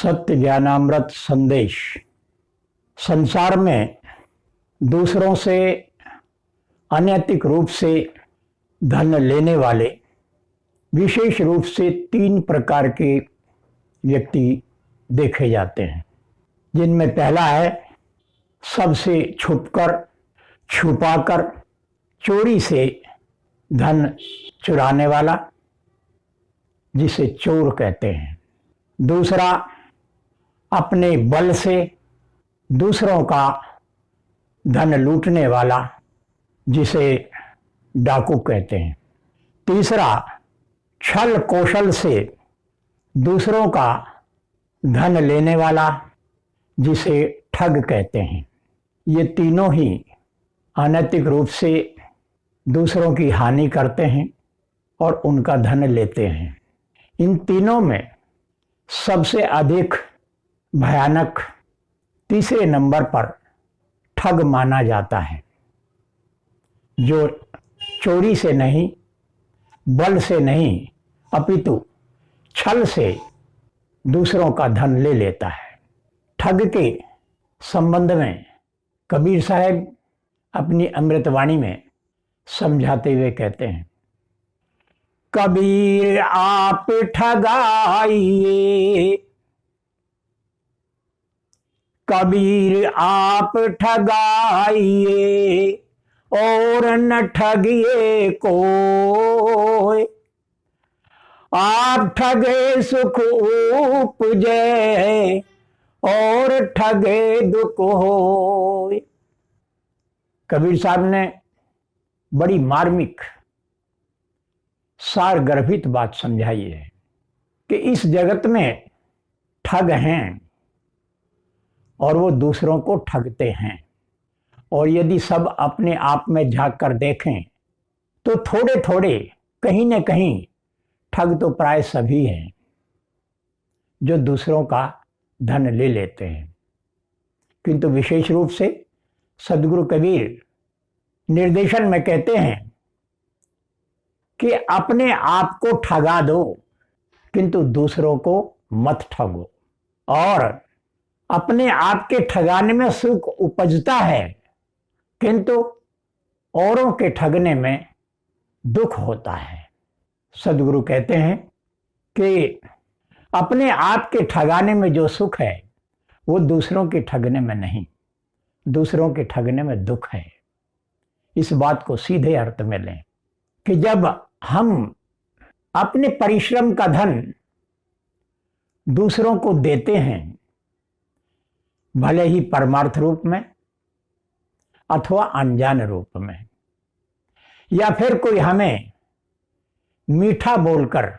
सत्य ज्ञानामृत संदेश। संसार में दूसरों से अनैतिक रूप से धन लेने वाले विशेष रूप से 3 प्रकार के व्यक्ति देखे जाते हैं, जिनमें पहला है सबसे छुपकर छुपाकर चोरी से धन चुराने वाला, जिसे चोर कहते हैं। दूसरा, अपने बल से दूसरों का धन लूटने वाला, जिसे डाकू कहते हैं। तीसरा, छल कौशल से दूसरों का धन लेने वाला, जिसे ठग कहते हैं। ये तीनों ही अनैतिक रूप से दूसरों की हानि करते हैं और उनका धन लेते हैं। इन तीनों में सबसे अधिक भयानक तीसरे नंबर पर ठग माना जाता है, जो चोरी से नहीं, बल से नहीं, अपितु छल से दूसरों का धन ले लेता है। ठग के संबंध में कबीर साहब अपनी अमृतवाणी में समझाते हुए कहते हैं, कबीर आप ठगाइए, कबीर आप ठगाइए और न ठगिए कोई। आप ठगे सुख उपजे और ठगे दुख होय। कबीर साहब ने बड़ी मार्मिक सार गर्भित बात समझाई है कि इस जगत में ठग हैं और वो दूसरों को ठगते हैं, और यदि सब अपने आप में झांक कर देखें तो थोड़े थोड़े कहीं न कहीं ठग तो प्राय सभी हैं, जो दूसरों का धन ले लेते हैं। किंतु विशेष रूप से सदगुरु कबीर निर्देशन में कहते हैं कि अपने आप को ठगा दो, किंतु दूसरों को मत ठगो। और अपने आप के ठगाने में सुख उपजता है, किंतु औरों के ठगने में दुख होता है। सदगुरु कहते हैं कि अपने आप के ठगाने में जो सुख है वो दूसरों के ठगने में नहीं, दूसरों के ठगने में दुख है। इस बात को सीधे अर्थ में लें कि जब हम अपने परिश्रम का धन दूसरों को देते हैं, भले ही परमार्थ रूप में अथवा अनजान रूप में, या फिर कोई हमें मीठा बोलकर,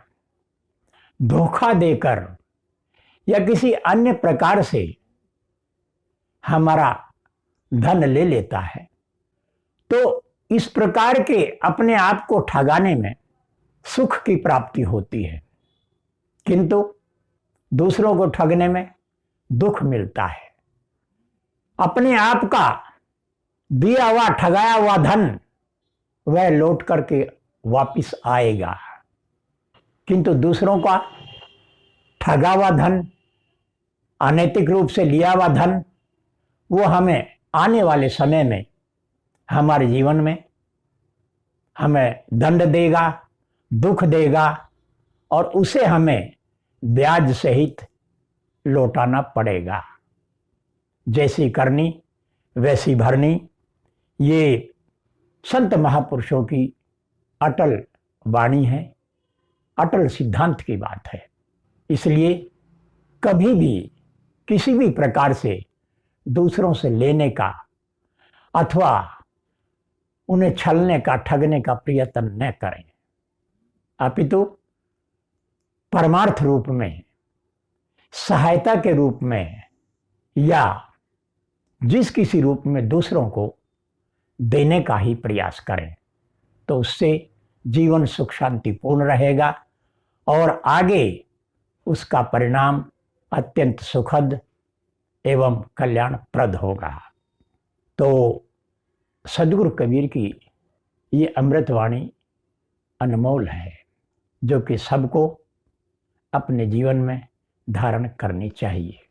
धोखा देकर या किसी अन्य प्रकार से हमारा धन ले लेता है, तो इस प्रकार के अपने आप को ठगाने में सुख की प्राप्ति होती है, किंतु दूसरों को ठगने में दुख मिलता है। अपने आप का दिया हुआ ठगाया हुआ धन वह लौट करके वापिस आएगा, किंतु दूसरों का ठगा हुआ धन, अनैतिक रूप से लिया हुआ धन, वो हमें आने वाले समय में हमारे जीवन में हमें दंड देगा, दुख देगा, और उसे हमें ब्याज सहित लौटाना पड़ेगा। जैसी करनी वैसी भरनी, ये संत महापुरुषों की अटल वाणी है, अटल सिद्धांत की बात है। इसलिए कभी भी किसी भी प्रकार से दूसरों से लेने का अथवा उन्हें छलने का, ठगने का प्रयत्न न करें, अपितु परमार्थ रूप में, सहायता के रूप में या जिस किसी रूप में दूसरों को देने का ही प्रयास करें, तो उससे जीवन सुख शांतिपूर्ण रहेगा और आगे उसका परिणाम अत्यंत सुखद एवं कल्याणप्रद होगा। तो सदगुरु कबीर की ये अमृतवाणी अनमोल है, जो कि सबको अपने जीवन में धारण करनी चाहिए।